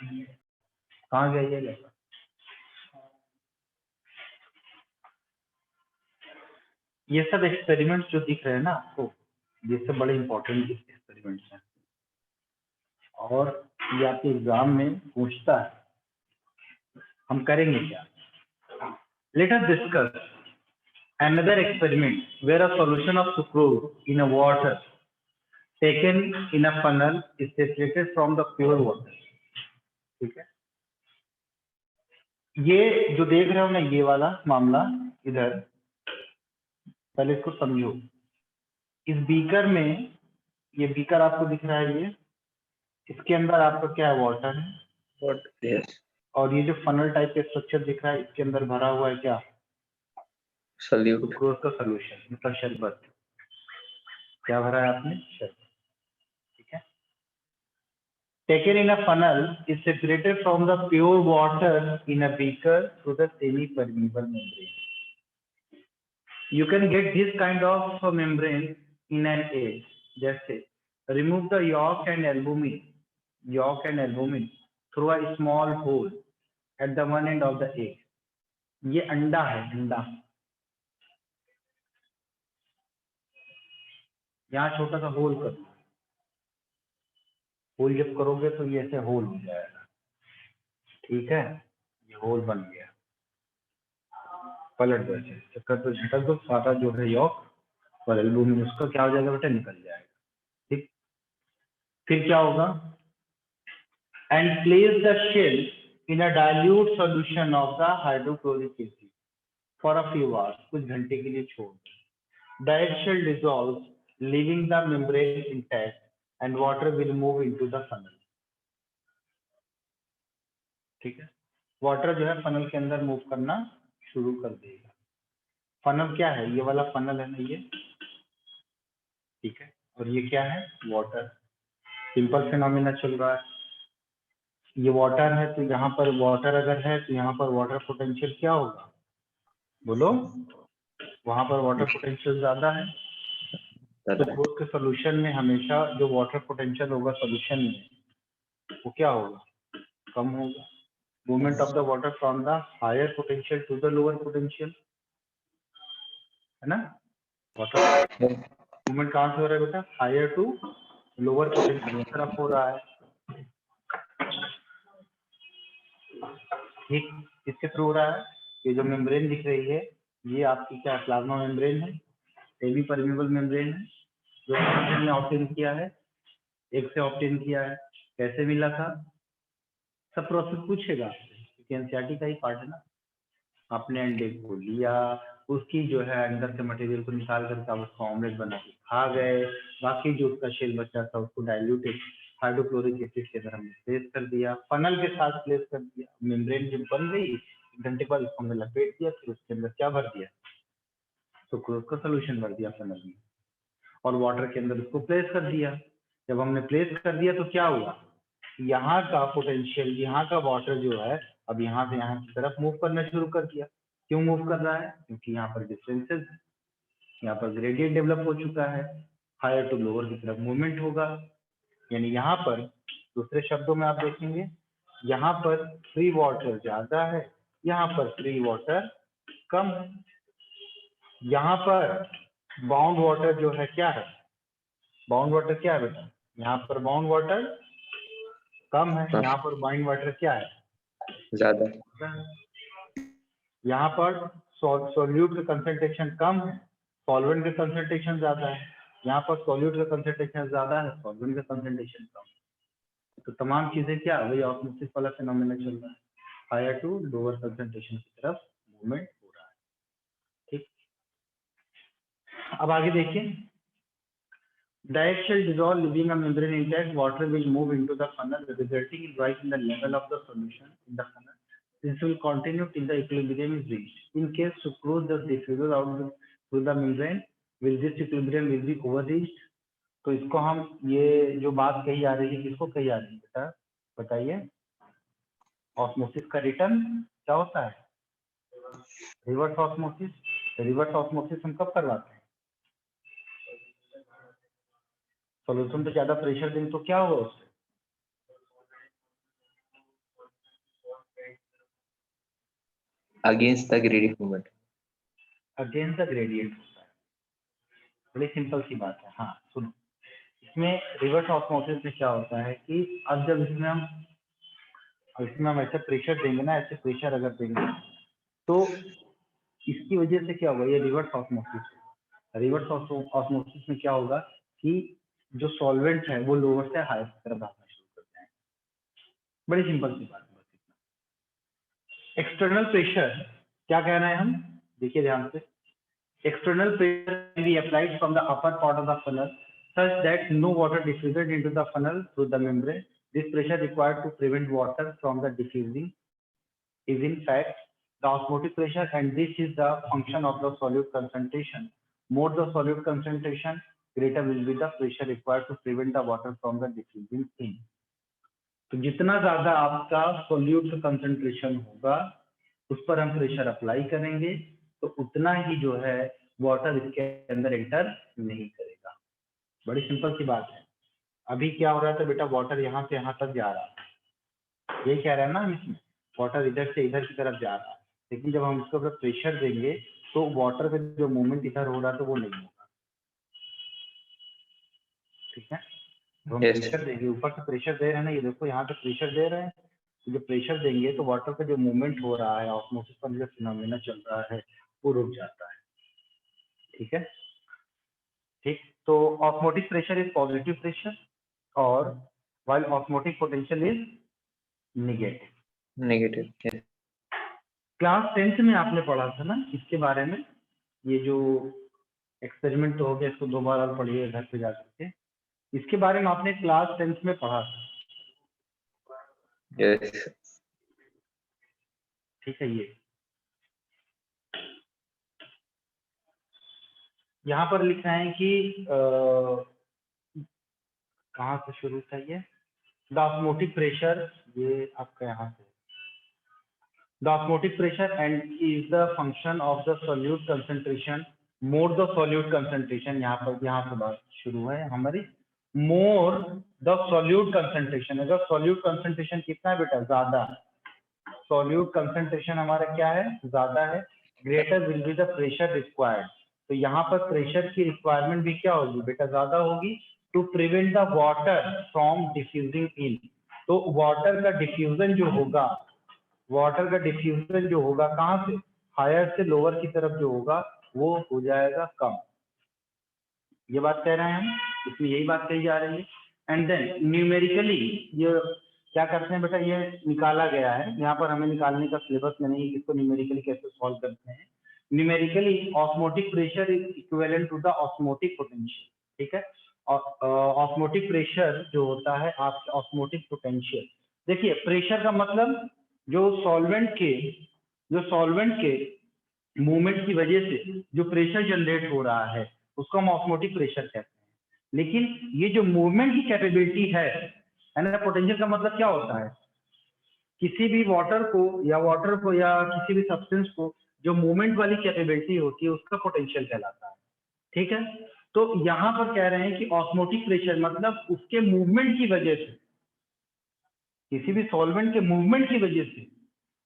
कहाँ गया ये लेकर? ये सब एक्सपेरिमेंट्स जो दिख रहे हैं ना आपको, ये सब बड़े इंपॉर्टेंट एक्सपेरिमेंट्स हैं और ये आपके एग्जाम में पूछता है। हम करेंगे क्या? Let us discuss another experiment where a solution of sucrose in a water taken in a funnel is separated from the pure water. ठीक है, ये जो देख रहे हो ना ये वाला मामला, इधर पहले इसको समझो। इस बीकर में, ये बीकर आपको दिख रहा है, ये इसके अंदर आपका क्या है? वाटर है। Yes. और ये जो फनल टाइप का स्ट्रक्चर दिख रहा है, इसके अंदर भरा हुआ है क्या? Solute. सुक्रोज का सोल्यूशन, मतलब शरबत। क्या भरा है आपने? शरबत। ठीक है, taken in a funnel is separated from the pure water in a beaker through the semi-permeable membrane. You can get this kind of membrane in an egg. जैसे remove the yolk and albumin through a small hole at the one end of the egg. ये अंडा है, अंडा। यहाँ छोटा सा whole कर दो। होल जब करोगे तो ये ऐसे होल हो जाएगा। ठीक है, ये होल बन गया। पलट दो, चक्कर तो झटक दो, सारा जो है यॉक और एल्बुमिन उसका क्या हो जाएगा बेटा? निकल जाएगा। ठीक, फिर क्या होगा? And place the shell in a dilute solution of the hydrochloric acid for a few hours, कुछ घंटे के लिए छोड़ दो। The egg shell dissolves leaving the membrane intact and water will move into the funnel. ठीक है, water जो है फनल के अंदर मूव करना शुरू कर देगा। फनल क्या है? ये वाला फनल है ना ये। ठीक है, और ये क्या है? वाटर। सिंपल फिनोमिना चल रहा है। ये वाटर है तो यहाँ पर वाटर अगर है तो यहाँ पर वाटर पोटेंशियल क्या होगा? बोलो। वहां पर वाटर पोटेंशियल ज्यादा है। तो ग्रोथ के सोल्यूशन में हमेशा जो वाटर पोटेंशियल होगा सोल्यूशन में, वो क्या होगा? कम होगा। Movement of the water from the higher potential to the lower potential, है ना? वाटर मूवमेंट कहाँ से हो रहा है बेटा? हायर टू लोअर पोटेंशियल की तरफ हो रहा है। ठीक, किसके थ्रू हो रहा है? ये जो मेम्ब्रेन दिख रही है ये आपकी क्या? प्लाज्मा मेम्ब्रेन है, सेमी परमेबल मेम्ब्रेन है, जो हमने ऑब्टेन किया है, एक से ऑब्टेन किया है। कैसे मिला था? सब प्रोसेस पूछेगा क्योंकि एनसीईआरटी का ही पार्ट है ना। आपने अंडे को लिया, उसकी जो है अंदर से मटेरियल को निकाल करके आप उसको ऑमलेट बना के खा गए, बाकी जो उसका शेल बचा था उसको डाइल्यूटेड हाइड्रोक्लोरिक एसिड के अंदर हमने प्लेस कर दिया, फनल के साथ प्लेस कर दिया। मेम्ब्रेन जब बन गई, एक घंटे बाद उसको हमने लपेट दिया, फिर उसके अंदर क्या भर दिया? सुक्रोज का सोल्यूशन भर दिया फनल में, और वाटर के अंदर उसको प्लेस कर दिया। जब हमने प्लेस कर दिया तो क्या हुआ? यहाँ का पोटेंशियल, यहाँ का वाटर जो है अब यहाँ से यहाँ की तरफ मूव करना शुरू कर दिया। क्यों मूव कर रहा है? क्योंकि यहाँ पर डिस्टेंसेस, यहाँ पर ग्रेडियंट डेवलप हो चुका है, हायर टू लोअर की तरफ मूवमेंट होगा। यानी यहाँ पर दूसरे शब्दों में आप देखेंगे, यहाँ पर फ्री वाटर ज्यादा है, यहाँ पर फ्री वाटर कम है। यहाँ पर बाउंड वाटर जो है क्या है? बाउंड वाटर क्या है बेटा? यहाँ पर बाउंड वाटर कम है, यहाँ पर बाइंड वाटर क्या है? ज्यादा। यहाँ पर सॉल्यूट का कंसंट्रेशन कम है, सॉल्वेंट का कंसंट्रेशन ज्यादा है। यहाँ पर सॉल्यूट का कंसंट्रेशन ज्यादा है, सॉल्वेंट का कंसंट्रेशन कम है। तो तमाम चीजें क्या? वही ऑस्मोसिस वाला फिनोमेना चल रहा है, हायर टू लोअर कंसंट्रेशन की तरफ मूवमेंट हो रहा है। ठीक, अब आगे देखिए। The egg shall dissolve, leaving a membrane intact. Water will move into the funnel, resulting in rise in the level of the solution in the funnel. This will continue till the equilibrium is reached. In case sucrose does diffuse out through the membrane, will this equilibrium will be overreached? तो इसको हम, ये जो बात कही जा रही है किसको कही जा रही है बेटा? बताइए। ऑस्मोसिस का रिटर्न क्या होता है? Reverse osmosis. रिवर्स ऑस्मोसिस हम कब करवाते हैं? सोल्यूशन पे ज्यादा प्रेशर देंगे तो क्या होगा उससे? Against the gradient movement. Against the gradient होता है। बड़ी सिंपल सी बात है। हाँ सुनो, इसमें रिवर्स ऑस्मोसिस में क्या होता है कि अब जब इसमें हम ऐसे प्रेशर देंगे ना, ऐसे प्रेशर अगर देंगे तो इसकी वजह से क्या होगा, ये रिवर्स ऑस्मोसिस। रिवर्स ऑस्मोसिस में क्या होगा कि जो सॉल्वेंट है वो लोअर से हायर की तरफ आना शुरू कर जाएंगे। बड़ी सिंपल सी बात है, बस इतना। एक्सटर्नल प्रेशर क्या कह रहे हैं हम, देखिए ध्यान से। External pressure can be applied from the upper part of the funnel such that no water diffuses into the funnel through the membrane. This pressure required to prevent water from the diffusing is in fact the osmotic pressure, and this is the function of the solute concentration. More the solute concentration, greater will be the pressure required to prevent the water from the diffusing in. तो जितना ज्यादा आपका solute का concentration होगा उस पर हम pressure apply करेंगे तो उतना ही जो है वाटर इसके अंदर एंटर नहीं करेगा। बड़ी सिंपल सी बात है। अभी क्या हो रहा था बेटा, वाटर यहाँ से यहाँ तक जा रहा है, यही कह रहे हैं ना हम इसमें, वाटर इधर से इधर की तरफ जा रहा है, लेकिन जब हम उसके ऊपर प्रेशर देंगे तो वाटर का जो मूवमेंट इधर हो रहा था वो नहीं होगा। ठीक है, तो हम Yes. प्रेशर देंगे, ऊपर से प्रेशर दे रहे हैं ना, ये देखो यहाँ पे प्रेशर दे रहे हैं, तो जब प्रेशर देंगे तो वाटर का जो मूवमेंट हो रहा है, ऑस्मोसिस का जो फिनोमेना चल रहा है वो रुक जाता है। ठीक है, ठीक। तो osmotic pressure is positive pressure और while osmotic potential is negative. Negative. Yes. Class 10th में आपने पढ़ा था ना इसके बारे में, ये जो एक्सपेरिमेंट तो हो गया, इसको दोबारा पढ़िए घर पे जाकर के, इसके बारे में आपने क्लास 10th में पढ़ा था। Yes. ठीक है, ये यहाँ पर लिखा है कि कहाँ से शुरू था ये, द ऑस्मोटिक प्रेशर, ये आपका यहाँ से, the osmotic pressure and is the function of the solute concentration, more the solute concentration, यहाँ से बात शुरू है हमारी। मोर द सोल्यूट कंसंट्रेशन, अगर सोल्यूट कंसंट्रेशन कितना है बेटा, ज्यादा, सोल्यूट कंसंट्रेशन हमारा क्या है, ज्यादा है, greater will be the pressure required, तो यहाँ पर प्रेशर की रिक्वायरमेंट भी क्या होगी बेटा, ज्यादा होगी, to prevent the water from diffusing in. तो वाटर का डिफ्यूजन जो होगा, वाटर का डिफ्यूजन जो होगा कहाँ से, हायर से लोअर की तरफ जो होगा वो हो जाएगा कम। ये बात कह रहे हैं हम, इसमें यही बात कही जा रही है। एंड देन न्यूमेरिकली ये क्या करते हैं बेटा, ये निकाला गया है, यहाँ पर हमें निकालने का सिलेबस में नहीं, इसको न्यूमेरिकली कैसे सॉल्व करते हैं। Numerically osmotic pressure is equivalent to the osmotic potential. ठीक है, ऑस्मोटिक प्रेशर जो होता है आपका ऑस्मोटिक पोटेंशियल। देखिए प्रेशर का मतलब जो सॉल्वेंट के मूवमेंट की वजह से जो प्रेशर जनरेट हो रहा है उसको हम ऑस्मोटिक प्रेशर कहते हैं। लेकिन ये जो मूवमेंट की कैपेबिलिटी है ना, पोटेंशियल का मतलब क्या होता है, किसी भी वाटर को या किसी भी सब्सटेंस को जो मूवमेंट वाली कैपेबिलिटी होती है उसका पोटेंशियल कहलाता है। ठीक है, तो यहाँ पर कह रहे हैं कि ऑस्मोटिक प्रेशर मतलब उसके मूवमेंट की वजह से, किसी भी सॉल्वेंट के मूवमेंट की वजह से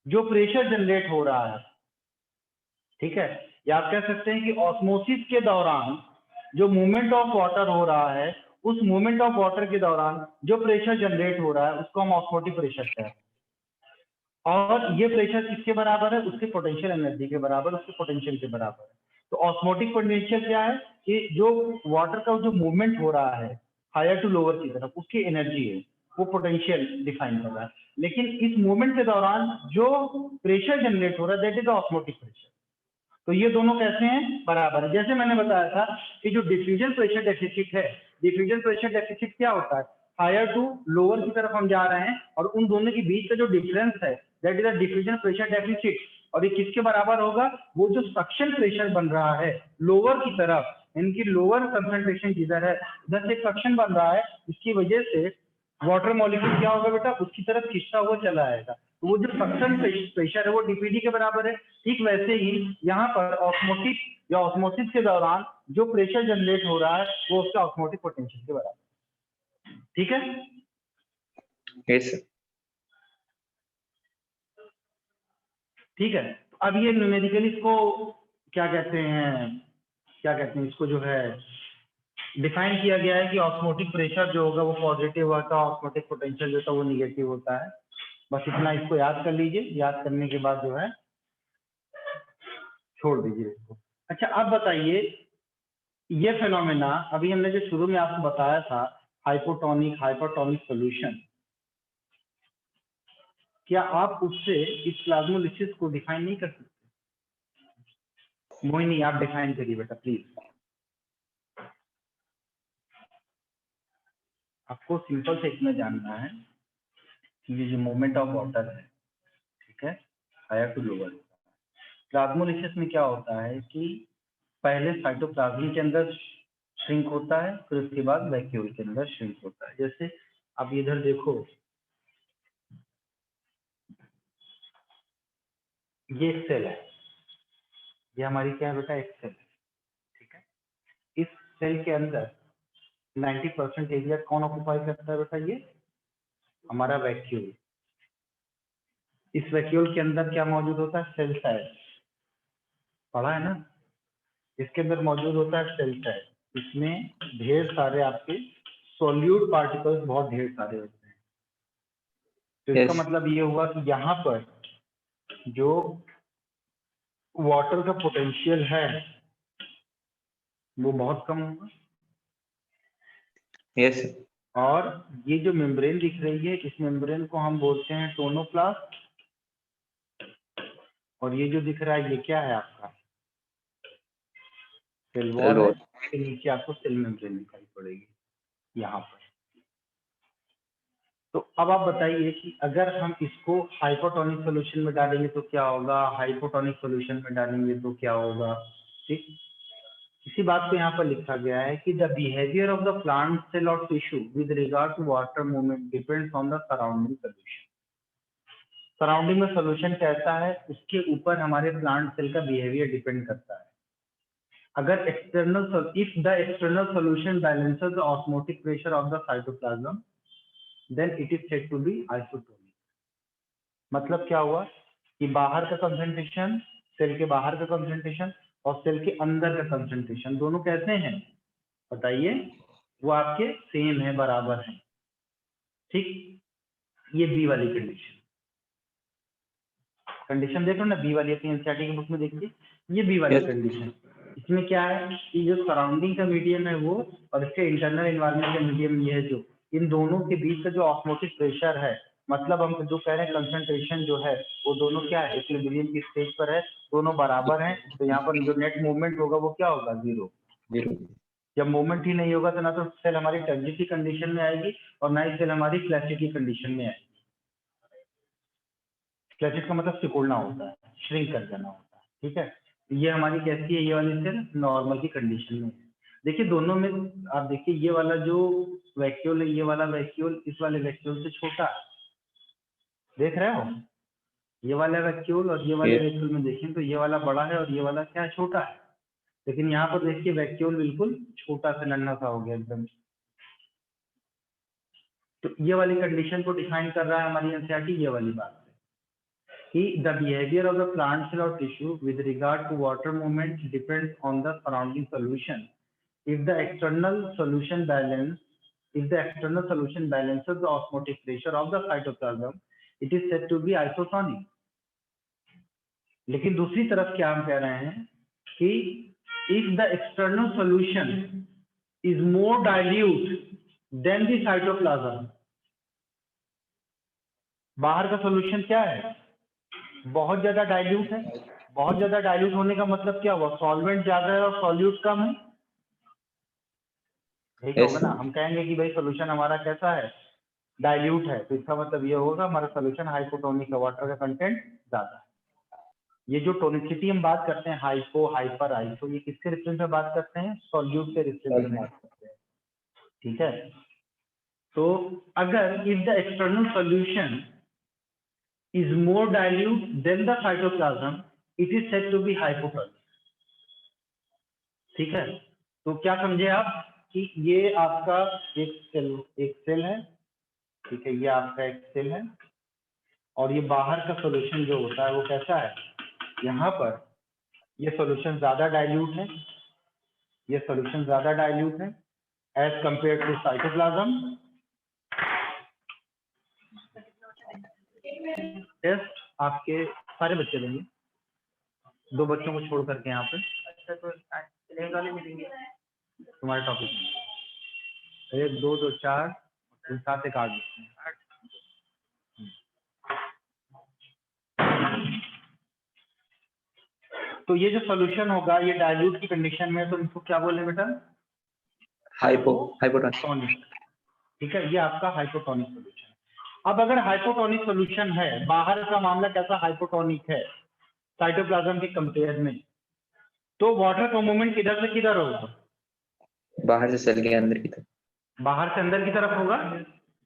जो प्रेशर जनरेट हो रहा है। ठीक है, या आप कह सकते हैं कि ऑस्मोसिस के दौरान जो मूवमेंट ऑफ वाटर हो रहा है, उस मूवमेंट ऑफ वाटर के दौरान जो प्रेशर जनरेट हो रहा है उसको हम ऑस्मोटिक प्रेशर कहते हैं। और ये प्रेशर किसके बराबर है, उसके पोटेंशियल एनर्जी के बराबर, उसके पोटेंशियल के बराबर है। तो ऑस्मोटिक पोटेंशियल क्या है कि जो वाटर का जो मूवमेंट हो रहा है हायर टू लोअर की तरफ, उसकी एनर्जी है, वो पोटेंशियल डिफाइन कर रहा है। लेकिन इस मूवमेंट के दौरान जो प्रेशर जनरेट हो रहा है दैट इज ऑस्मोटिक प्रेशर। तो ये दोनों कैसे हैं, बराबर है। जैसे मैंने बताया था कि जो डिफ्यूजन प्रेशर डेफिसिट है, डिफ्यूजन प्रेशर डेफिसिट क्या होता है, हायर टू लोअर की तरफ हम जा रहे हैं और उन दोनों के बीच का जो डिफरेंस है that is the diffusion pressure deficit. और ये किसके बराबर होगा, वो जो सक्शन प्रेशर बन रहा है लोअर की तरफ, इनकी लोअर कंसंट्रेशन जिधर है उधर से सक्शन बन रहा है, इसकी वजह से वाटर मॉलिक्यूल क्या होगा बेटा, उसकी तरफ खिंचता हुआ चला आएगा, तो वो जो सक्शन प्रेशर है वो डीपीडी के बराबर है। ठीक वैसे ही यहाँ पर ऑस्मोटिक या ऑस्मोसिस के दौरान जो प्रेशर जनरेट हो रहा है वो उसका ऑस्मोटिक पोटेंशियल के बराबर। ठीक है, Yes. ठीक है। तो अब ये न्यूमेरिकली इसको क्या कहते हैं इसको जो है डिफाइन किया गया है कि ऑस्मोटिक प्रेशर जो होगा वो पॉजिटिव होता है, ऑस्मोटिक पोटेंशियल जो होता है वो निगेटिव होता है। बस इतना इसको याद कर लीजिए, याद करने के बाद जो है छोड़ दीजिए इसको। अच्छा अब बताइए, ये फेनोमेना अभी हमने जो शुरू में आपको बताया था हाइपोटोनिक हाइपरटोनिक सॉल्यूशन, क्या आप उससे इस प्लाज्मोलिसिस को डिफाइन नहीं कर सकते? मोहिनी आप डिफाइन करिए बेटा प्लीज। आपको सिंपल से इतना जानना है कि ये जो मूवमेंट ऑफ वाटर है, ठीक है, हायर टू लोअर, प्लाज्मोलिसिस में क्या होता है कि पहले साइटोप्लाज्म के अंदर श्रिंक होता है, फिर उसके बाद वैक्यूल के अंदर श्रिंक होता है। जैसे आप इधर देखो, ये एक सेल है, ये हमारी क्या है बेटा, एक सेल है, ठीक है। इस सेल के अंदर 90% एरिया कौन ऑक्युपाई करता है बेटा? ये हमारा वैक्यूल। इस वैक्यूल के अंदर क्या मौजूद होता है? सेल साइड, पढ़ा है ना? इसके अंदर मौजूद होता है सेल साइड। इसमें ढेर सारे आपके सोल्यूट पार्टिकल्स बहुत ढेर सारे होते हैं। तो इसका Yes. मतलब ये हुआ कि यहाँ पर जो वाटर का पोटेंशियल है वो बहुत कम होगा। Yes. और ये जो मेम्ब्रेन दिख रही है, इस मेम्ब्रेन को हम बोलते हैं टोनोप्लास्ट। और ये जो दिख रहा है ये क्या है आपका? सेल वॉल है। इसके नीचे आपको सेल मेम्ब्रेन दिखाई पड़ेगी यहाँ पर। तो अब आप बताइए कि अगर हम इसको हाइपोटोनिक सॉल्यूशन में डालेंगे तो क्या होगा, हाइपोटोनिक सॉल्यूशन में डालेंगे तो क्या होगा, ठीक। इसी बात को यहाँ पर लिखा गया है कि the behaviour of the plant cell और tissue with regard to water movement depends on the surrounding solution. Surrounding में सॉल्यूशन कैसा है उसके ऊपर हमारे प्लांट सेल का बिहेवियर डिपेंड करता है। अगर external, if the external solution balances the osmotic pressure of the cytoplasm then it is said to be isotonic. मतलब क्या हुआ कि बाहर का कंसंट्रेशन, सेल के बाहर का कंसंट्रेशन और सेल के अंदर का कंसंट्रेशन दोनों कैसे हैं बताइए? वो आपके सेम है, बराबर है, ठीक। ये बी वाली कंडीशन देख लो ना, बी वाली अपनी एनसीईआरटी की बुक में देखिए, ये बी वाली Yes. कंडीशन। इसमें क्या है कि जो सराउंडिंग का मीडियम है वो और इसके इंटरनल एनवायरनमेंट का मीडियम ये है, जो इन दोनों के बीच का जो ऑस्मोटिक प्रेशर है, मतलब हम जो कह रहे हैं कंसंट्रेशन जो है वो दोनों क्या है, इक्विलिब्रियम की स्टेज पर है, दोनों बराबर हैं। तो यहाँ पर जो नेट मूवमेंट होगा वो क्या होगा? जीरो। Zero. जब मूवमेंट ही नहीं होगा तो ना तो सेल हमारी टर्जिटी कंडीशन में आएगी और ना ही सेल हमारी फ्लैसिटी कंडीशन में आएगी। फ्लैसिड का मतलब सिकुड़ना होता है, श्रिंक कर जाना होता है, ठीक है। ये हमारी कैसी है? ये वाली सेल नॉर्मल की कंडीशन में। देखिए दोनों में आप देखिए, ये वाला जो वैक्यूल है, ये वाला वैक्यूल इस वाले वैक्यूल से छोटा है, देख रहे हो? ये वाला वैक्यूल और ये वाले Yes. वैक्यूल में देखें तो ये वाला बड़ा है और ये वाला क्या है? छोटा है। लेकिन यहाँ पर देखिए वैक्यूल बिल्कुल छोटा सा नन्हा सा हो गया एकदम। तो ये वाली कंडीशन को डिफाइन कर रहा है हमारी एनसीईआरटी, ये वाली बात कि the behavior of the plant cell or tissue with regard to water movement depends on the surrounding solution. If the external solution balances the osmotic pressure of the cytoplasm, it is said to be isotonic. लेकिन दूसरी तरफ क्या हम कह रहे हैं कि if the external solution is more dilute than the cytoplasm, बाहर का सॉल्यूशन क्या है? बहुत ज्यादा डाइल्यूट है। बहुत ज्यादा डाइल्यूट होने का मतलब क्या हुआ? सॉल्वेंट ज्यादा है और सॉल्यूट कम है, यही तो Yes. होगा ना। हम कहेंगे कि भाई सॉल्यूशन हमारा कैसा है? डाइल्यूट है, तो इसका मतलब ये होगा हमारा सॉल्यूशन हाइपोटोनिक है, वाटर का कंटेंट ज्यादा है। ये जो टोनिसिटी हम बात करते हैं, हाइपो, हाइपर, आइसो, ये किसके रिफरेंस में बात करते हैं? सॉल्यूट के रिफरेंस में बात करते हैं, ठीक है। तो अगर if the external solution is more dilute than the cytoplasm, it is said to be hypotonic, ठीक है। तो क्या समझे आप कि ये आपका एक सेल है, ठीक है, ये आपका एक सेल है और ये बाहर का सॉल्यूशन जो होता है वो कैसा है? यहाँ पर ये सॉल्यूशन ज्यादा डाइल्यूट है, ये सॉल्यूशन ज्यादा डाइल्यूट है as compare to cytoplasm. Test आपके सारे बच्चे देंगे, 2 बच्चों को छोड़ करके यहाँ पे। अच्छा, तो चलेगा वाले मिलेंगे तुम्हारे टॉपिक में 1 2 2 4 7 1 8। तो ये जो सॉल्यूशन होगा ये डाइल्यूट की कंडीशन में, तो इसको क्या बोले बेटा? हाइपोटोनिक। ठीक है, ये आपका हाइपोटोनिक सॉल्यूशन। अब अगर हाइपोटोनिक सॉल्यूशन है, बाहर का मामला कैसा हाइपोटोनिक है साइटोप्लाज्म के कंपेयर में, तो वाटर का मूवमेंट किधर से किधर होगा? बाहर से सेल के अंदर की तरफ। बाहर से अंदर की तरफ होगा।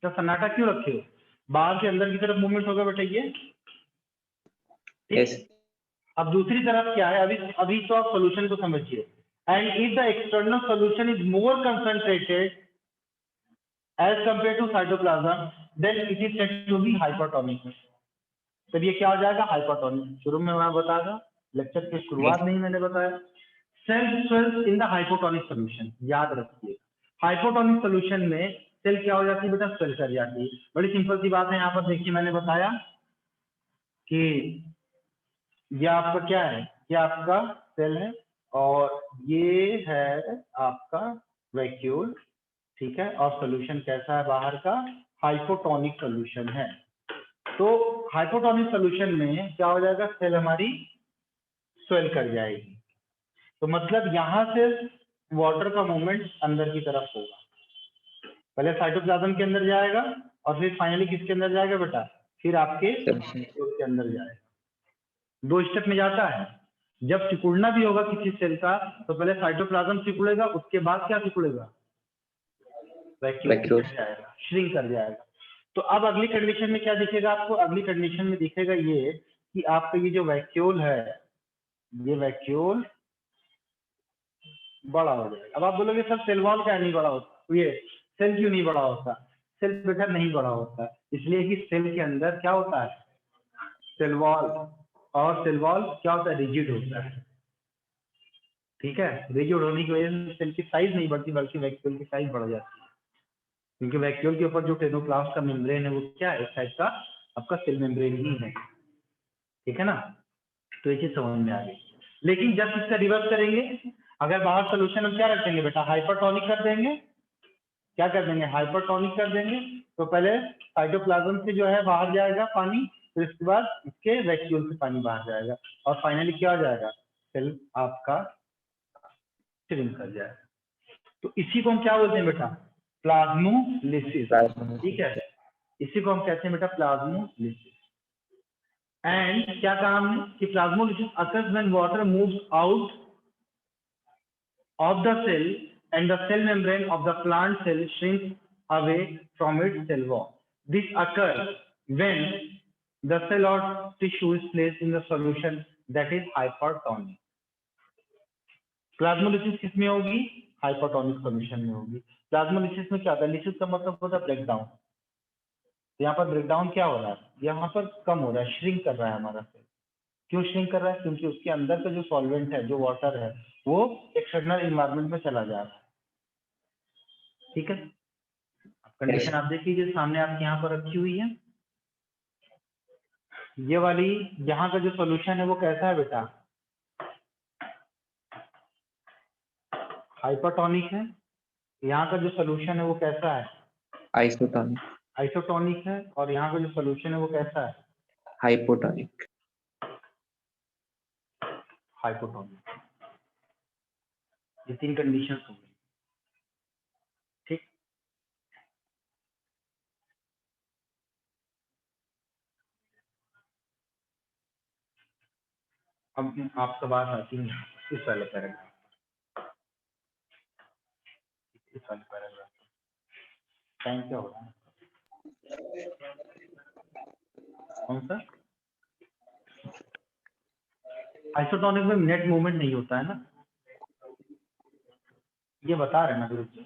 तो सन्नाटा क्यों रखे हो? बाहर से अंदर की तरफ मूवमेंट होगा बेटा ये। yes. अब दूसरी तरफ क्या है? अभी तो आप सॉल्यूशन को समझिए। And if the external solution is more concentrated as compare to cytoplasm, then it is said to be hypotonic. तब ये क्या हो जाएगा? हाइपोटोनिक। शुरू में मैं बताया, लेक्चर की शुरुआत में ही मैंने बताया, cell swells in the hypotonic solution. याद रखिए, हाइपोटोनिक सॉल्यूशन में सेल क्या हो जाती है बेटा? स्वेल कर जाती है। बड़ी सिंपल सी बात है। यहाँ पर देखिए, मैंने बताया कि ये आपका क्या है? ये आपका सेल है और ये है आपका वैक्यूल। ठीक है, और सॉल्यूशन कैसा है बाहर का? हाइपोटोनिक सॉल्यूशन है। तो हाइपोटोनिक सॉल्यूशन में क्या हो जाएगा? सेल हमारी स्वेल कर जाएगी। तो मतलब यहाँ से वाटर का मूवमेंट अंदर की तरफ होगा। पहले साइटोप्लाज्म के अंदर जाएगा और फिर फाइनली किसके अंदर जाएगा बेटा? फिर आपके सेल के अंदर जाएगा। 2 स्टेप में जाता है। जब सिकुड़ना भी होगा किसी सेल का, तो पहले साइटोप्लाज्म सिकुड़ेगा, उसके बाद क्या सिकुड़ेगा? वैक्यूल जाएगा, श्रिंक कर जाएगा। तो अब अगली कंडीशन में क्या दिखेगा आपको? अगली कंडीशन में दिखेगा ये कि आपका ये जो वैक्यूल है, ये वैक्यूल बड़ा हो जाएगा। अब आप बोलोगे सर सेल वॉल क्या नहीं बड़ा होता? ये सेल क्यों नहीं बड़ा होता? सेल बेटा नहीं बड़ा होता, इसलिए कि सेल के अंदर क्या होता है? Cell wall. और सेल वॉल क्या होता है? रिजिड होता है। ठीक है, रिजिड होने की वजह से सेल की साइज नहीं बढ़ती, बल्कि वैक्यूल की साइज बढ़ जाती है। क्योंकि वैक्यूल के ऊपर जो टेनोप्लास्ट का मेम्ब्रेन है वो क्या है? इस टाइप का आपका सेल मेम्ब्रेन ही है। ठीक है ना? तो ये चीज समझ में आ गई। लेकिन जब इसका रिवर्स करेंगे, अगर बाहर सोल्यूशन हम क्या रखेंगे बेटा? हाइपरटोनिक कर देंगे। क्या कर देंगे? हाइपरटोनिक कर देंगे। तो पहले साइटोप्लाज्म से जो है बाहर जाएगा पानी, फिर उसके बाद इसके वैक्यूल से पानी बाहर जाएगा, और फाइनली क्या हो जाएगा? सेल आपका श्रिंक कर जाएगा। तो इसी को हम क्या बोलते हैं बेटा? प्लाज्मोलिसिस। ठीक है, इसी को हम कहते हैं बेटा प्लाज्मोलिसिस। एंड क्या कहा हमने कि plasmolysis occurs when water moves out of the cell and the cell membrane of the plant cell shrinks away from its cell wall. This occurs when the cell or tissue is placed in the solution that is hypertonic. Plasmolysis किसमें होगी? Hypotonic solution में होगी। Plasmolysis में क्या होता है? Lysis का मतलब होता है ब्रेकडाउन। तो यहाँ पर ब्रेकडाउन क्या हो रहा है? यहाँ पर कम हो रहा है, श्रिंक कर रहा है हमारा सेल। क्यों श्रिंक कर रहा है? क्योंकि उसके अंदर का जो सॉल्वेंट है, जो वाटर है, वो एक्सटर्नल इन्वायरमेंट में चला जा रहा है। ठीक है, कंडीशन आप देखिए जो सामने आपके यहाँ पर रखी हुई है, ये वाली। यहाँ का जो सॉल्यूशन है वो कैसा है बेटा? हाइपरटोनिक है। यहाँ का जो सॉल्यूशन है वो कैसा है? आइसोटोनिक है। और यहाँ का जो सॉल्यूशन है वो कैसा है? हाइपोटोनिक। हाइपोटोनिक। ये 3 कंडीशन हो गई। ठीक, अब आपका बात आती है इस वाले पैराग्राफ, इस वाले पैराग्राफ। टाइम क्या हो रहा है? कौन सा? आइसोटोनिक में नेट मूवमेंट नहीं होता है ना, ये बता रहे ना गुरु जी।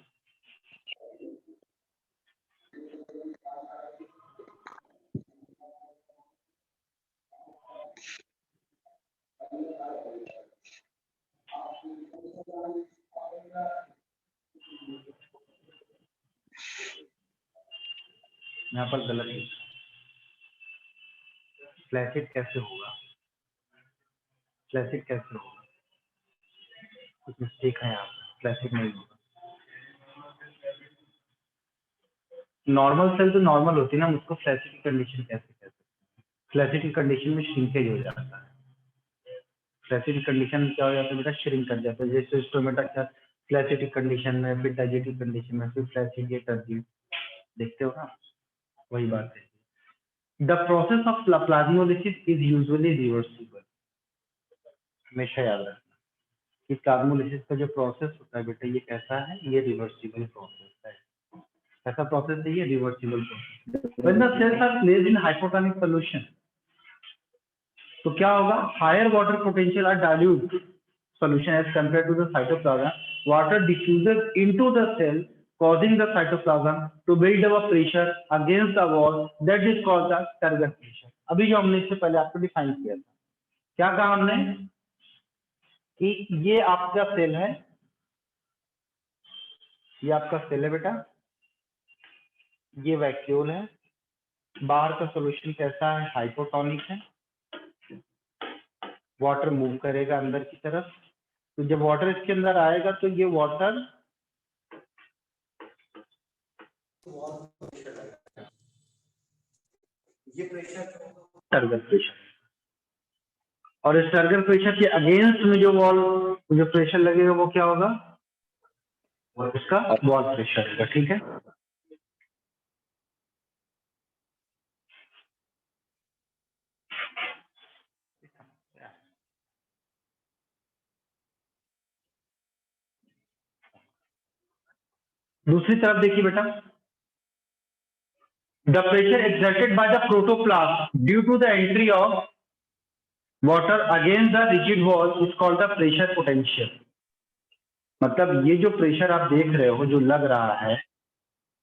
यहाँ पर गलत है, फ्लैसिड कैसे होगा, फ्लैसिड कैसे होगा, कुछ मिस्टेक है यहाँ पर, फ्लैसिड नहीं होगा। नॉर्मल सेल तो नॉर्मल होती है ना, उसको फ्लैसिड की कंडीशन कैसे कहते हैं? फ्लैसिड की कंडीशन में श्रिंकेज हो जाता है। फ्लैसिड की कंडीशन में क्या हो जाता है बेटा, श्रिंक कर जाता है। जैसे स्टोमेटा क्या फ्लैसिड कंडीशन में, फिर डाइजेटिक कंडीशन में, फिर फ्लैसिड ये टर्जिव, देखते हो ना, वही बात है। The process of plasmolysis is usually reversible, हमेशा याद रखना कि प्लाज्मोलिसिस का जो प्रोसेस होता है बेटा, ये कैसा है, ये रिवर्सिबल प्रोसेस है। कैसा प्रोसेस है ये, reversible process. When the cells are placed in hypotonic solution, तो क्या होगा, higher water potential or dilute solution as compared to the cytoplasm, water diffuses into the cell causing the cytoplasm to build up a pressure against the wall, that is called the Turger pressure। अभी जो हमने इससे पहले आपको define किया था, क्या कहा हमने कि ये आपका सेल है, ये आपका सेल है बेटा, ये वैक्यूल है, बाहर का सॉल्यूशन कैसा है, हाइपोटोनिक है, वाटर मूव करेगा अंदर की तरफ, तो जब वाटर इसके अंदर आएगा तो ये वाटर ये प्रेशर टर्गर प्रेशर, और इस टर्गर प्रेशर के अगेंस्ट में जो वॉल जो प्रेशर लगेगा वो क्या होगा, उसका वॉल प्रेशर होगा। ठीक है, दूसरी तरफ देखिए बेटा, the pressure exerted by the protoplast due to the entry of water against the rigid wall is called the pressure potential. मतलब ये जो प्रेशर आप देख रहे हो जो लग रहा है,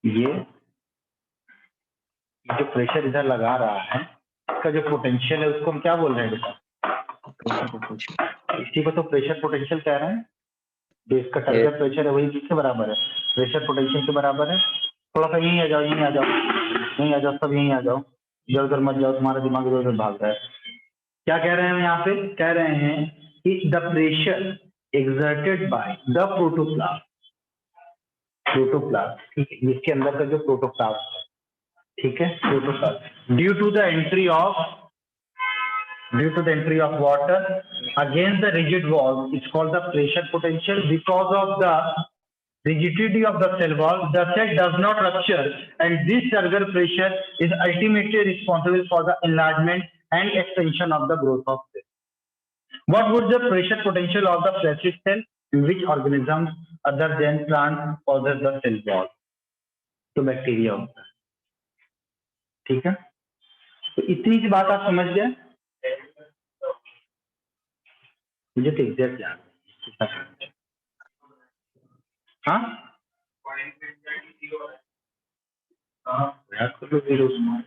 ये जो प्रेशर इधर लगा रहा है, इसका जो पोटेंशियल है उसको हम क्या बोल रहे हैं बेटा, इसी को तो प्रेशर पोटेंशियल कह रहे हैं। जो इसका टर्गर प्रेशर है वही किसके बराबर है, प्रेशर पोटेंशियल के बराबर है। थोड़ा सा यहीं आ जाओ, यहीं आ जाओ, यहीं आ जाओ, सब यहीं आ जाओ, इधर उधर मत जाओ, तुम्हारा दिमाग इधर उधर भाग रहा है। क्या कह रहे हैं हम यहाँ पे, कह रहे हैं कि the pressure exerted by the protoplast, ठीक है, इसके अंदर का जो प्रोटोप्लास्ट है, ठीक है, protoplast due to the entry of water against the rigid wall, it's called the pressure potential। because of the rigidity of the cell wall, the cell does not rupture, and this Turger pressure is ultimately responsible for the enlargement and extension of the growth of cell। what would the pressure potential of the flaccid cell, in which organisms other than plants possess the cell wall? तो bacteria होता है। ठीक है, तो इतनी सी बात आप समझ गए, मुझे तो एग्जैक्ट याद है। हाँ याद कर लो फिर उसमें।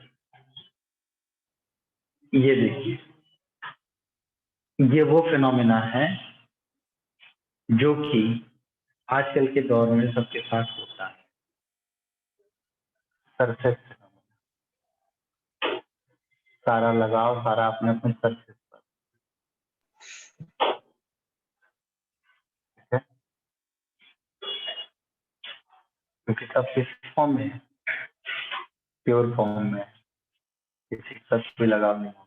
ये देखिए, ये वो फिनोमेना है जो कि आजकल के दौर में सबके साथ होता है, सरफेस फिनोमेना। सारा लगाव, सारा अपने अपने सरफेस पर, ठीक है, क्योंकि सब किस फॉर्म में है, प्योर फॉर्म में, किसी सच भी लगाव नहीं होता।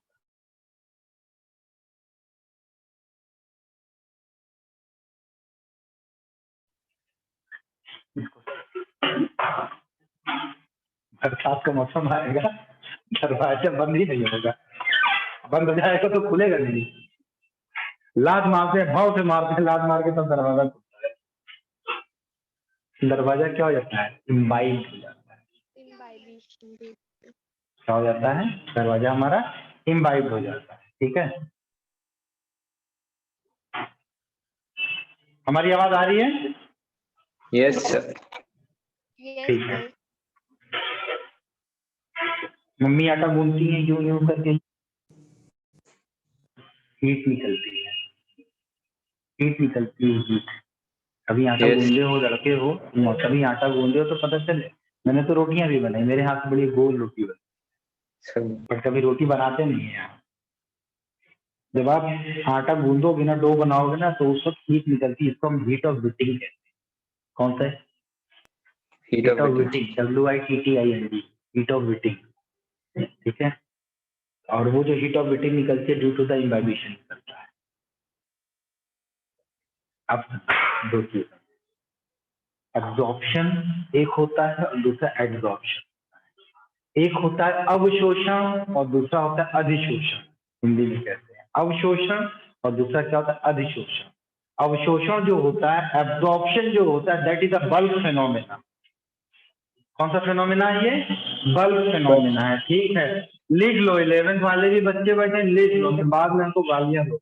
बरसात का मौसम आएगा, दरवाजा बंद ही नहीं होगा, बंद हो जाएगा तो खुलेगा नहीं। लात मारते हैं, भाव से मारते हैं, लात मार के तब दरवाजा खुलता है। दरवाजा क्या हो जाता है, इम्बाइब हो जाता है। क्या हो जाता है, दरवाजा हमारा इम्बाइब हो जाता है। ठीक है, हमारी आवाज आ रही है? Yes sir. ठीक है, मम्मी आटा गूंथती है यूं यूं करके, हीट निकलती है, हीट निकलती है, हीट। कभी आटा Yes. गूंदे हो, लड़के हो, कभी आटा गूंदे हो तो पता चले। मैंने तो रोटियां भी बनाई, मेरे हाथ से बड़ी गोल रोटी बनी, So, पर कभी रोटी बनाते नहीं है यहाँ। जब आप आटा गूंदोगे ना, डो बनाओगे ना, तो उस वक्त हीट निकलती है, इसको हम हीट ऑफ बीटिंग कहते हैं। कौन सा है? heat heat of of beating. Beating, WITTING, heat of beating. ठीक है, और वो जो हीट ऑफ बीटिंग निकलती है ड्यू टू द इम्बाइबिशन निकलता है। अब दो चीज, एब्जॉर्प्शन एक होता है और दूसरा एड्सॉर्प्शन। एक होता है अवशोषण और दूसरा होता है अधिशोषण, हिंदी में कहते हैं अवशोषण, और दूसरा क्या होता है? अधिशोषण। अवशोषण जो होता है, एब्जॉर्प्शन जो होता है, that is a bulk phenomena. कौन सा फेनोमेना है ये? बल्क फेनोमेना है। ठीक है, लिख लो, 11th वाले भी बच्चे बैठे, लिख लो, फिर बाद में हमको गालियां दो।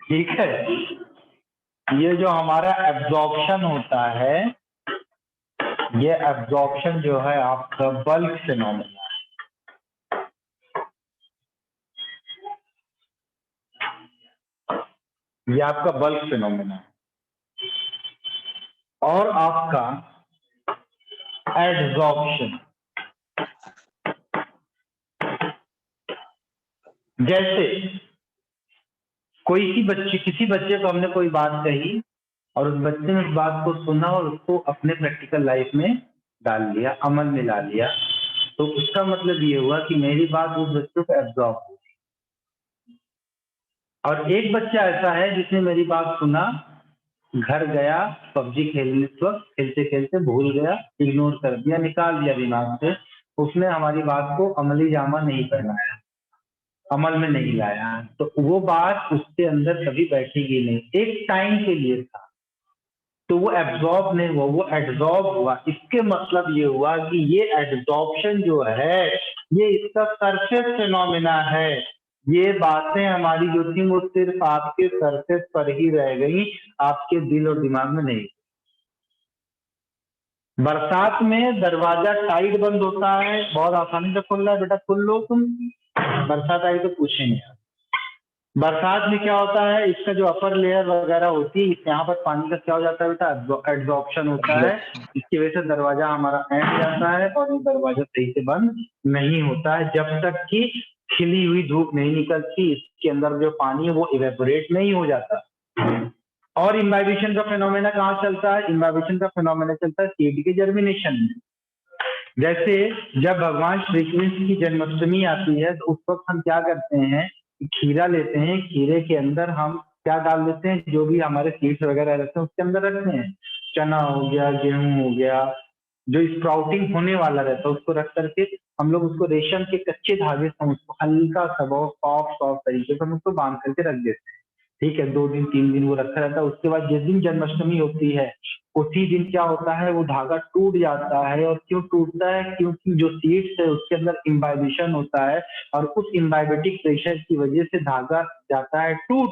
ठीक है, ये जो हमारा एब्जॉर्प्शन होता है, ये एब्जॉर्प्शन जो है आपका बल्क फेनोमेना है। ये आपका बल्क फेनोमेना है। और आपका एड्सॉर्प्शन, जैसे किसी बच्चे को हमने कोई बात कही और उस बच्चे ने उस बात को सुना और उसको अपने प्रैक्टिकल लाइफ में डाल लिया, अमल में ला लिया, तो उसका मतलब ये हुआ कि मेरी बात उस बच्चे को एब्जॉर्ब हो। और एक बच्चा ऐसा है जिसने मेरी बात सुना, घर गया, पबजी खेलते खेलते भूल गया, इग्नोर कर दिया, निकाल दिया दिमाग से, उसने हमारी बात को अमली जामा नहीं पहनाया, अमल में नहीं लाया, तो वो बात उसके अंदर कभी बैठेगी नहीं। एक टाइम के लिए था, तो वो एब्जॉर्ब नहीं हुआ, वो एड्सॉर्ब हुआ। इसके मतलब ये हुआ कि ये एड्सॉर्प्शन जो है, ये इसका सरफेस फिनोमिना है। ये बातें हमारी जो थी वो सिर्फ आपके सरफेस पर ही रह गई, आपके दिल और दिमाग में नहीं। बरसात में दरवाजा टाइट बंद होता है, बहुत आसानी से खुल रहा है, बेटा खुल लो तुम, बरसात आई तो पूछेंगे। बरसात में क्या होता है, इसका जो अपर लेयर वगैरह होती है, यहाँ पर पानी का क्या हो जाता है बेटा? एड्सॉर्प्शन होता है। इसकी वजह से दरवाजा हमारा ऐंठ जाता है और ये दरवाजा सही से बंद नहीं होता है जब तक कि खिली हुई धूप नहीं निकलती, इसके अंदर जो पानी है वो इवेपोरेट नहीं हो जाता। और इम्बाइबिशन का फेनोमेना कहाँ चलता है? इम्बाइबिशन का फेनोमेना चलता है सीड के जर्मिनेशन में। जैसे जब भगवान श्री कृष्ण की जन्माष्टमी आती है तो उस वक्त हम क्या करते हैं, खीरा लेते हैं, खीरे के अंदर हम क्या डाल देते हैं, जो भी हमारे सीड्स वगैरह रहते हैं उसके अंदर रखते हैं, चना हो गया, गेहूं हो गया, जो स्प्राउटिंग होने वाला रहता है उसको रख करके हम लोग उसको रेशम के कच्चे धागे से उसको हल्का सा बहुत सॉफ्ट तरीके से हम उसको बांध करके रख देते हैं। ठीक है, 2 दिन 3 दिन वो रखा रहता है। उसके बाद जिस दिन जन्माष्टमी होती है उसी दिन क्या होता है, वो धागा टूट जाता है। और क्यों टूटता है? क्योंकि जो सीड्स है उसके अंदर इम्बाइबिशन होता है और उस इम्बाइबेटिक प्रेशर की वजह से धागा जाता है टूट,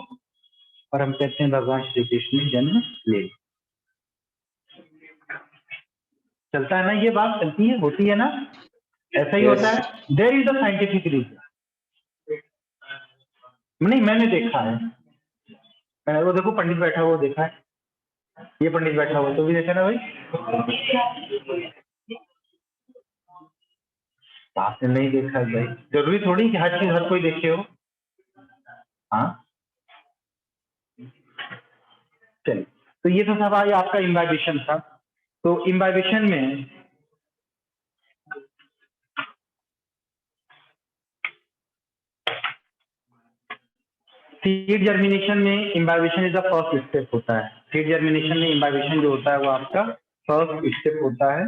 और हम कहते हैं भगवान श्री कृष्ण ने जन्म ले। चलता है ना, ये बात चलती है, होती है ना, ऐसा ही होता Yes. है। There is a scientific reason. नहीं, मैंने देखा है, वो देखो पंडित बैठा हुआ देखा है, ये पंडित बैठा हुआ तो भी देखा ना भाई, आपने नहीं देखा भाई, जरूरी थोड़ी कि हर चीज हर कोई देखे हो। हाँ चलिए, तो ये तो सब आज आपका इम्बाइबिशन था। तो इम्बाइबिशन में सीड जर्मिनेशन में imbibition is the first step होता है। सीड जर्मिनेशन में इम्बाइबिशन जो होता है वो आपका फर्स्ट स्टेप होता है।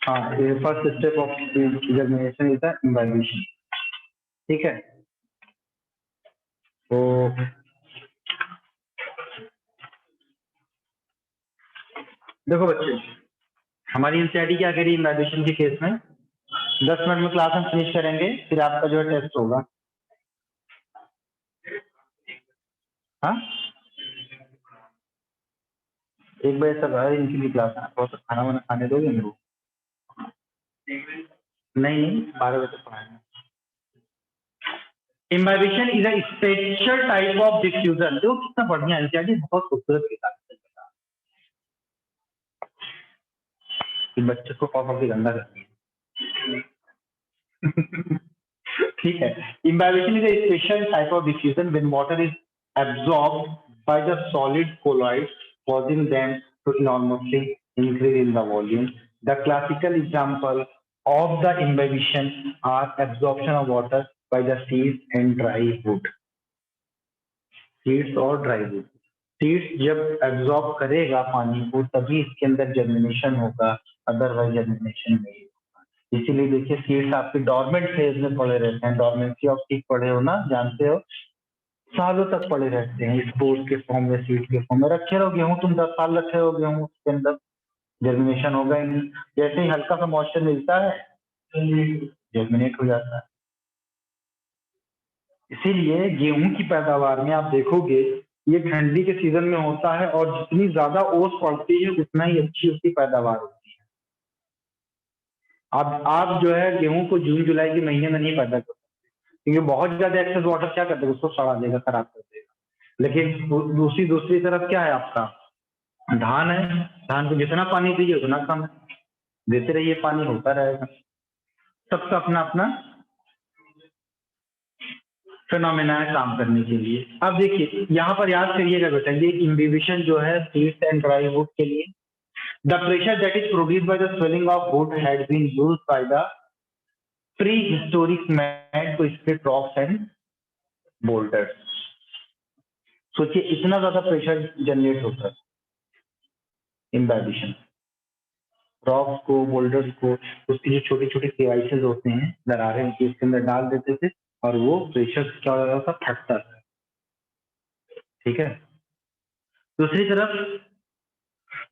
हाँ, ये first step of germination is the imbibition. ठीक है, तो देखो बच्चे, हमारी एनसीईआरटी क्या करी इम्बाइबिशन के केस में, 10 मिनट में क्लास हम फिनिश करेंगे, फिर आपका जो है टेस्ट होगा। हाँ, 1 बजे तक है इनकी भी क्लास है, थोड़ा सा खाना वाना खाने दोगे मेरे को? नहीं, 12 बजे तक पढ़ाएंगे। Imbibition is a special type of diffusion. जो कितना बढ़िया है जी, बहुत खूबसूरत किताब है। बच्चे को कॉफी गंदा करती है। ठीक है। Imbibition is a special type of diffusion when water is absorbed by the solid colloids, causing them to enormously increase in the volume. The classical example of the imbibition are absorption of water by the seeds and dry wood. Seeds और dry wood. Seeds जब absorb करेगा पानी को तभी इसके अंदर germination होगा, otherwise germination नहीं होगा। इसीलिए देखिए सीड्स आपके डॉर्मेंट फेज में पड़े रहते हैं। डॉर्मेंसी ऑफ सीड पढ़े हो ना, जानते हो, सालों तक पड़े रहते हैं स्पोर्स के फॉर्म में, सीड के फॉर्म में। रखे रहो गेहूं, तुम 10 साल रखे हो गेहूं, उसके अंदर जर्मिनेशन होगा ही नहीं। जैसे ही हल्का सा मॉइस्चर मिलता है जर्मिनेट हो जाता है। इसीलिए गेहूं की पैदावार में आप देखोगे ये ठंडी के सीजन में होता है और जितनी ज्यादा ओस पड़ती है उतना ही अच्छी उसकी पैदावार होती है। आप जो है गेहूं को जून जुलाई के महीने में नहीं पैदा कर सकते, क्योंकि बहुत ज्यादा एक्सेस वाटर क्या कर देगा, उसको सड़ा देगा, खराब कर देगा। लेकिन दूसरी तरफ क्या है, आपका धान है। धान को जितना पानी दीजिए उतना कम है, देते रहिए पानी, होता रहेगा। सबका अपना अपना फिनोमेना है काम करने के लिए। अब देखिए यहाँ पर याद करिएगा बेटा, ये इम्बिबिशन जो है सीड्स एंड ड्राई वुड के लिए, the pressure that is produced by the swelling of wood had been used by the prehistoric man to split rocks and boulders. सोचिए इतना ज्यादा प्रेशर जनरेट होता है इम्बिबिशन, रॉक्स को, boulders को, उसके जो छोटे छोटे डिवाइसेस होते हैं, दरारें होती है, उसके अंदर डाल देते थे और वो प्रेशर क्या हो जाता था, फटता था। ठीक है। दूसरी तरफ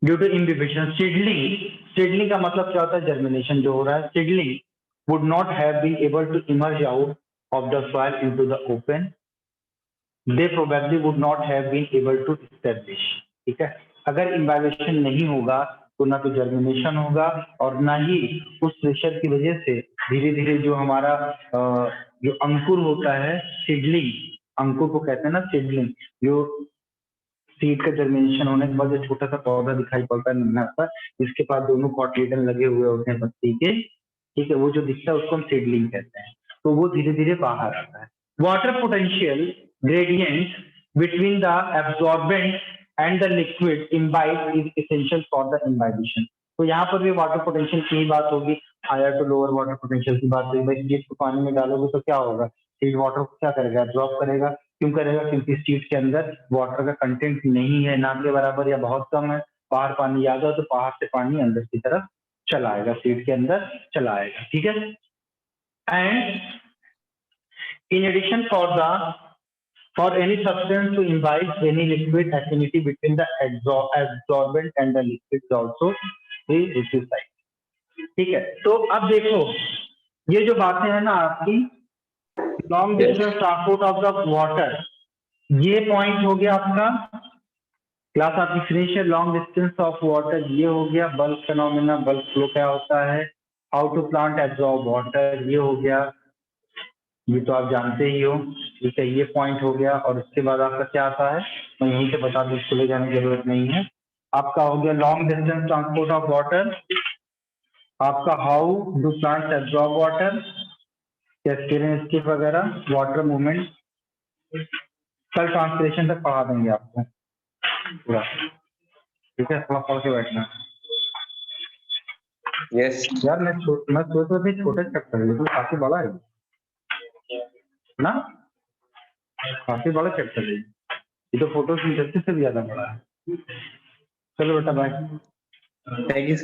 ड्यू टू इम्बिबिशन सीडलिंग का मतलब क्या होता है, जर्मिनेशन जो हो रहा है। Seedling would not have been able to emerge out of the soil into the open, they probably would not have been able to establish. ठीक है। अगर इम्बिबिशन नहीं होगा तो ना तो जर्मिनेशन होगा और ना ही उस प्रेशर की वजह से धीरे धीरे जो हमारा जो अंकुर होता है, सीडलिंग, अंकुर को कहते हैं ना सीडलिंग, जो सीड का जर्मिनेशन होने के बाद जो छोटा सा पौधा दिखाई पड़ता है नन्हा सा, जिसके पास दोनों कॉटिलेडन लगे हुए होते हैं पत्ती के, ठीक है, वो जो दिखता है उसको हम सीडलिंग कहते हैं। तो वो धीरे धीरे बाहर आता है। Water potential gradient between the absorbent and the liquid imbibe is essential for the imbibition. तो यहाँ पर भी वाटर पोटेंशियल की बात होगी, higher to lower water potential की बात होगी। भाई सीड को पानी में डालोगे तो क्या होगा, सीड वाटर को क्या करेगा, एब्जॉर्ब करेगा। क्यों करेगा, क्योंकि सीड के अंदर वाटर का कंटेंट नहीं है, ना के बराबर या बहुत कम है। बाहर पानी ज्यादा है तो बाहर से पानी अंदर की तरफ चला आएगा, सीड के अंदर चला आएगा। ठीक है। And in addition for any substance to imbibe any liquid, affinity between the absorbent and the liquid is also reduced। ठीक है। तो अब देखो ये जो बातें हैं ना आपकी, long distance transport of the water, ये पॉइंट हो गया आपका। क्लास आपकी फिनिश है। लॉन्ग डिस्टेंस ऑफ वाटर ये हो गया। बल्क फिनोमेना, बल्क फ्लो क्या होता है, how to plant absorb water ये हो गया, ये तो आप जानते ही हो। ठीक है, ये पॉइंट हो गया। और उसके बाद आपका क्या आता है, मैं यहीं से बता दूं, इसको ले जाने की जरूरत नहीं है। आपका हो गया long distance transport of water, आपका how do plants absorb water, cascading skip वगैरह, वाटर मूवमेंट, कल ट्रांसलेशन तक पढ़ा देंगे आपको पूरा। ठीक है, थोड़ा पढ़ के बैठना। Yes. यार मैं सोच रहा था छोटा चैप्टर है लेकिन काफी बड़ा है ना, काफी बड़ा चैप्टर है ये तो, फोटोसिंथेसिस से भी ज्यादा बड़ा है। चलो बेटा बाय। Thank you.